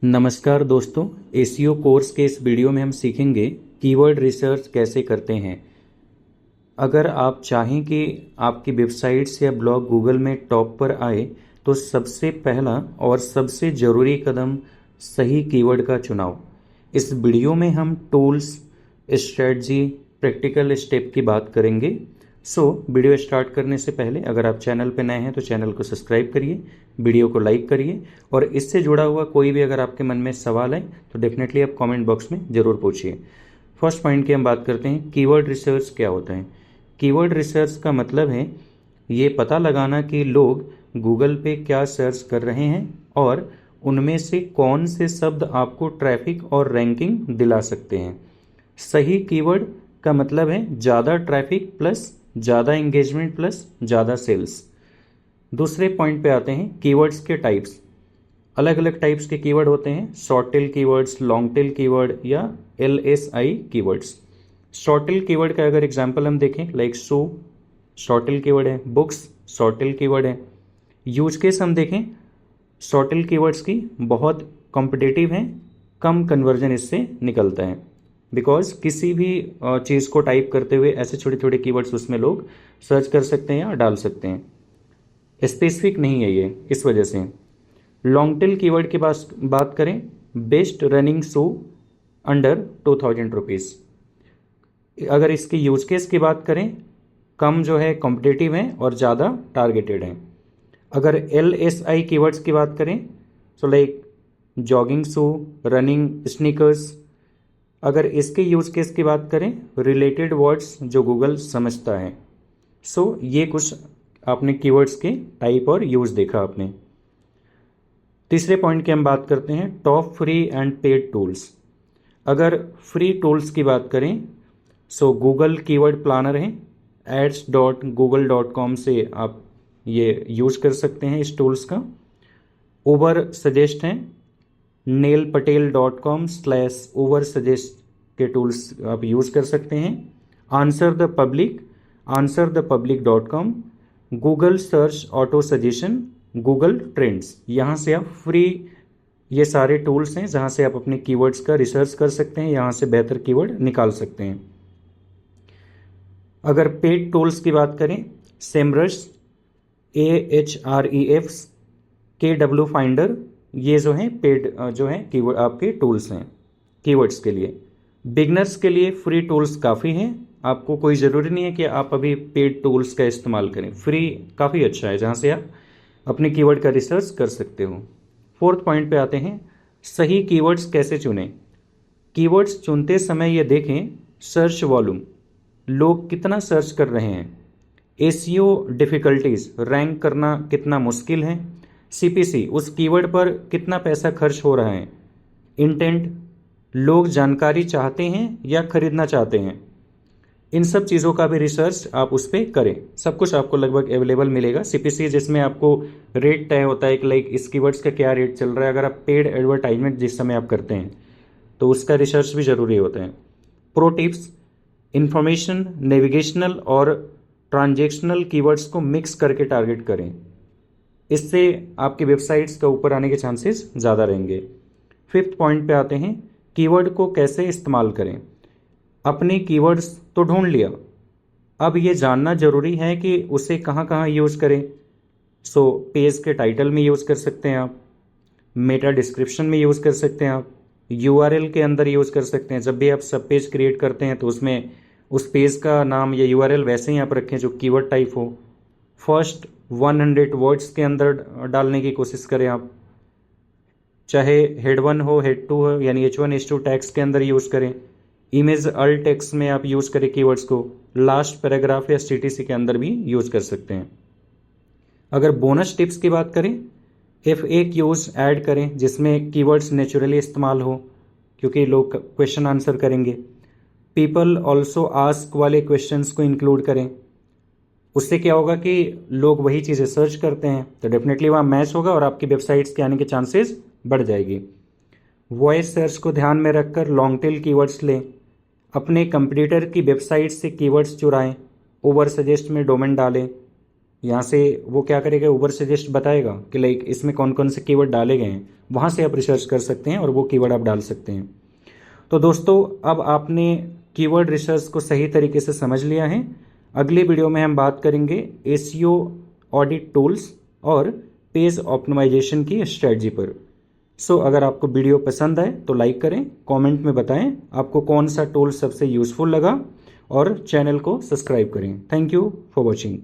नमस्कार दोस्तों, SEO course के इस वीडियो में हम सीखेंगे कीवर्ड रिसर्च कैसे करते हैं। अगर आप चाहें कि आपकी वेबसाइट्स या ब्लॉग गूगल में टॉप पर आए तो सबसे पहला और सबसे ज़रूरी कदम सही कीवर्ड का चुनाव। इस वीडियो में हम टूल्स, स्ट्रेटजी, प्रैक्टिकल स्टेप की बात करेंगे। वीडियो स्टार्ट करने से पहले अगर आप चैनल पर नए हैं तो चैनल को सब्सक्राइब करिए, वीडियो को लाइक करिए और इससे जुड़ा हुआ कोई भी अगर आपके मन में सवाल है तो डेफिनेटली आप कमेंट बॉक्स में ज़रूर पूछिए। फर्स्ट पॉइंट की हम बात करते हैं, कीवर्ड रिसर्च क्या होता है। कीवर्ड रिसर्च का मतलब है ये पता लगाना कि लोग गूगल पे क्या सर्च कर रहे हैं और उनमें से कौन से शब्द आपको ट्रैफिक और रैंकिंग दिला सकते हैं। सही कीवर्ड का मतलब है ज़्यादा ट्रैफिक प्लस ज़्यादा एंगेजमेंट प्लस ज़्यादा सेल्स। दूसरे पॉइंट पे आते हैं, कीवर्ड्स के टाइप्स। अलग अलग टाइप्स के कीवर्ड होते हैं, short tail keywords, long tail keyword या LSI keywords. Short tail keyword का अगर एग्जांपल हम देखें, लाइक शू शॉर्ट टेल कीवर्ड है, बुक्स शॉर्ट टेल कीवर्ड है। यूज केस हम देखें, शॉर्ट टेल कीवर्ड्स की बहुत कॉम्पिटिटिव हैं, कम कन्वर्जन इससे निकलता है बिकॉज किसी भी चीज़ को टाइप करते हुए ऐसे छोटे छोटे कीवर्ड्स उसमें लोग सर्च कर सकते हैं या डाल सकते हैं, स्पेसिफिक नहीं है ये, इस वजह से। लॉन्ग टेल कीवर्ड की बात करें, best running show under 2000 rupees. अगर इसके यूज केस की बात करें, कम जो है कॉम्पिटिटिव हैं और ज़्यादा टारगेटेड हैं। अगर LSI कीवर्ड्स की बात करें, सो लाइक जॉगिंग शू, रनिंग स्नीकर्स। अगर इसके यूज केस की बात करें, रिलेटेड वर्ड्स जो गूगल समझता है। ये कुछ आपने कीवर्ड्स के टाइप और यूज देखा आपने। तीसरे पॉइंट की हम बात करते हैं, top free and paid tools. अगर फ्री टूल्स की बात करें, गूगल कीवर्ड प्लानर है, ads.google.com से आप ये यूज कर सकते हैं इस टूल्स का। उबर सजेस्ट है, neilpatel.com/uber सजेस्ट के टूल्स आप यूज कर सकते हैं। answerthepublic.com, Google search auto suggestion, Google trends. यहाँ से आप फ्री, ये सारे टूल्स हैं जहाँ से आप अपने कीवर्ड्स का रिसर्च कर सकते हैं, यहाँ से बेहतर कीवर्ड निकाल सकते हैं। अगर पेड टूल्स की बात करें, सेमरस, Ahrefs, KW फाइंडर, ये जो हैं पेड जो हैं कीवर्ड आपके टूल्स हैं कीवर्ड्स के लिए। बिगनर्स के लिए फ्री टूल्स काफ़ी हैं, आपको कोई ज़रूरी नहीं है कि आप अभी पेड टूल्स का इस्तेमाल करें। फ्री काफ़ी अच्छा है जहाँ से आप अपने कीवर्ड का रिसर्च कर सकते हो। फोर्थ पॉइंट पे आते हैं, सही कीवर्ड्स कैसे चुनें। कीवर्ड्स चुनते समय ये देखें, सर्च वॉल्यूम, लोग कितना सर्च कर रहे हैं। SEO डिफ़िकल्टीज, रैंक करना कितना मुश्किल है। CPC, उस कीवर्ड पर कितना पैसा खर्च हो रहा है। इंटेंट, लोग जानकारी चाहते हैं या खरीदना चाहते हैं। इन सब चीज़ों का भी रिसर्च आप उस पर करें, सब कुछ आपको लगभग अवेलेबल मिलेगा। CPC जिसमें आपको रेट तय होता है कि लाइक इस कीवर्ड्स का क्या रेट चल रहा है। अगर आप पेड एडवर्टाइजमेंट जिस समय आप करते हैं तो उसका रिसर्च भी ज़रूरी होता है। प्रो टिप्स, इंफॉर्मेशन, नेविगेशनल और ट्रांजेक्शनल कीवर्ड्स को मिक्स करके टारगेट करें, इससे आपकी वेबसाइट्स का ऊपर आने के चांसेस ज़्यादा रहेंगे। फिफ्थ पॉइंट पे आते हैं, कीवर्ड को कैसे इस्तेमाल करें। अपने कीवर्ड्स तो ढूंढ लिया, अब ये जानना ज़रूरी है कि उसे कहाँ कहाँ यूज़ करें। पेज के टाइटल में यूज़ कर सकते हैं आप, मेटा डिस्क्रिप्शन में यूज़ कर सकते हैं आप, URL के अंदर यूज़ कर सकते हैं। जब भी आप सब पेज क्रिएट करते हैं तो उसमें उस पेज का नाम या URL वैसे ही आप रखें जो कीवर्ड टाइप हो। फर्स्ट 100 वर्ड्स के अंदर डालने की कोशिश करें आप, चाहे हेड 1 हो, हेड 2 हो, यानी H1 H2 टैग्स के अंदर यूज़ करें। इमेज अल्ट टेक्स्ट में आप यूज़ करें कीवर्ड्स को, लास्ट पैराग्राफ या CTC के अंदर भी यूज़ कर सकते हैं। अगर बोनस टिप्स की बात करें, FAQs ऐड करें जिसमें कीवर्ड्स नेचुरली इस्तेमाल हो, क्योंकि लोग क्वेश्चन आंसर करेंगे। पीपल ऑल्सो आस्क वाले क्वेश्चंस को इंक्लूड करें, उससे क्या होगा कि लोग वही चीज़ें सर्च करते हैं तो डेफिनेटली वहाँ मैच होगा और आपकी वेबसाइट्स के आने के चांसेस बढ़ जाएगी। वॉइस सर्च को ध्यान में रखकर लॉन्ग टेल कीवर्ड्स लें, अपने कंपटीटर की वेबसाइट से कीवर्ड्स चुराएं, ओवर सजेस्ट में डोमेन डालें, यहाँ से वो क्या करेगा, ऊबर सजेस्ट बताएगा कि लाइक इसमें कौन कौन से कीवर्ड डाले गए हैं, वहाँ से आप रिसर्च कर सकते हैं और वो कीवर्ड आप डाल सकते हैं। तो दोस्तों अब आपने कीवर्ड रिसर्च को सही तरीके से समझ लिया है। अगले वीडियो में हम बात करेंगे एसईओ ऑडिट टूल्स और पेज ऑप्टिमाइजेशन की स्ट्रेटजी पर। अगर आपको वीडियो पसंद आए तो लाइक करें, कमेंट में बताएं आपको कौन सा टूल सबसे यूज़फुल लगा और चैनल को सब्सक्राइब करें। Thank you for watching.